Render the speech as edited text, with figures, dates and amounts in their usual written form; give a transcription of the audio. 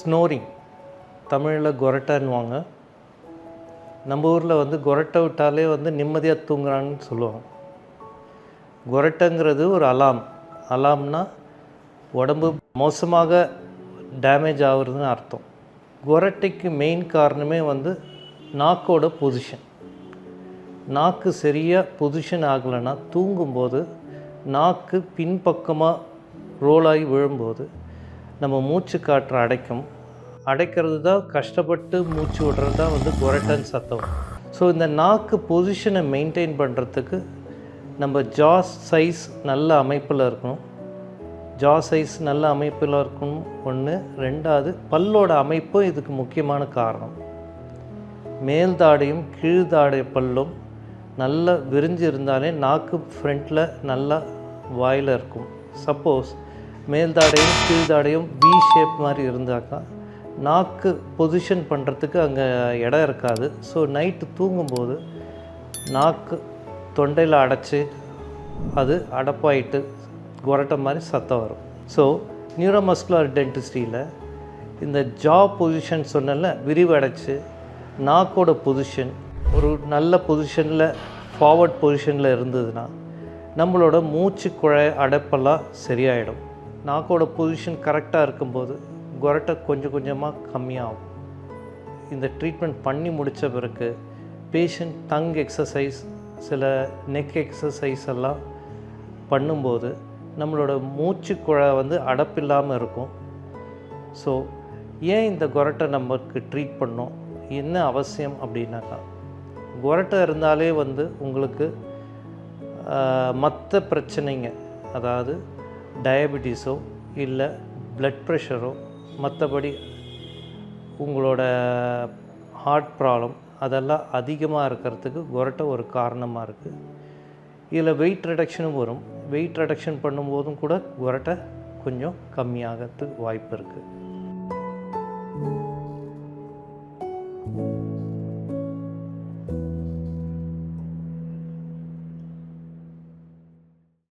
Snoring தமிழில் கொரட்டைன்னுவாங்க. நம்ம ஊரில் வந்து கொரட்டை விட்டாலே வந்து நிம்மதியாக தூங்குறான்னு சொல்லுவாங்க. கொரட்டைங்கிறது ஒரு அலாம்னா உடம்பு மோசமாக டேமேஜ் ஆகுறதுன்னு அர்த்தம். கொரட்டைக்கு மெயின் காரணமே வந்து நாக்கோட பொசிஷன். நாக்கு சரியாக பொசிஷன் ஆகலைன்னா தூங்கும்போது நாக்கு பின்பக்கமாக ரோலாகி விழும்போது நம்ம மூச்சு காற்று அடைக்கிறது தான் கஷ்டப்பட்டு மூச்சு விடுறது தான் வந்து கொரட்டைன்னு சத்தம். ஸோ இந்த நாக்கு பொசிஷனை மெயின்டைன் பண்ணுறதுக்கு நம்ம ஜா சைஸ் நல்ல அமைப்பில் இருக்கணும். ஜா சைஸ் நல்ல அமைப்பில் இருக்கணும் ஒன்று. ரெண்டாவது பல்லோட அமைப்பும் இதுக்கு முக்கியமான காரணம். மேல் தாடையும் கீழ்தாடை பல்லும் நல்லா விரிஞ்சு இருந்தாலே நாக்கு ஃப்ரண்ட்டில் நல்லா வாயில் இருக்கும். சப்போஸ் மேல் தாடையும் கீழ்தாடையும் வி ஷேப் மாதிரி இருந்தாக்கா நாக்கு பொசிஷன் பண்ணுறதுக்கு அங்கே இடம் இருக்காது. ஸோ நைட்டு தூங்கும்போது நாக்கு தொண்டையில் அடைச்சி அது அடப்பாயிட்டு கொரட்டை மாதிரி சத்தம் வரும். ஸோ நியூரோமஸ்குலர் டென்டிஸ்ட்ரியில் இந்த ஜா பொசிஷன் சொன்னல விரிவடைச்சு நாக்கோட பொசிஷன் ஒரு நல்ல பொசிஷனில் ஃபார்வர்ட் பொசிஷனில் இருந்ததுன்னா நம்மளோட மூச்சு குழாய் அடைப்பெல்லாம் சரியாயிடும். நாக்கோட பொசிஷன் கரெக்டாக இருக்கும்போது கொரட்டை கொஞ்சம் கொஞ்சமாக கம்மியாகும். இந்த ட்ரீட்மெண்ட் பண்ணி முடித்த பிறகு பேஷண்ட் டங் எக்ஸசைஸ் சில நெக் எக்ஸசைஸ் எல்லாம் பண்ணும்போது நம்மளோட மூச்சு குழாய் வந்து அடைப்பில்லாமல் இருக்கும். ஸோ ஏன் இந்த கொரட்டை நமக்கு ட்ரீட் பண்ணோம், என்ன அவசியம் அப்படின்னாக்கா, கொரட்டை இருந்தாலே வந்து உங்களுக்கு மற்ற பிரச்சனைங்க, அதாவது டயபெட்டிஸோ இல்லை ப்ளட் ப்ரெஷரோ மற்றபடி உங்களோட ஹார்ட் ப்ராப்ளம் அதெல்லாம் அதிகமாக இருக்கிறதுக்கு கொரட்டை ஒரு காரணமாக இருக்குது. இதில் வெயிட் ரிடக்ஷனும் வரும். வெயிட் ரிடக்ஷன் பண்ணும்போதும் கூட கொரட்டை கொஞ்சம் கம்மியாகிறதுக்கு வாய்ப்பு இருக்குது.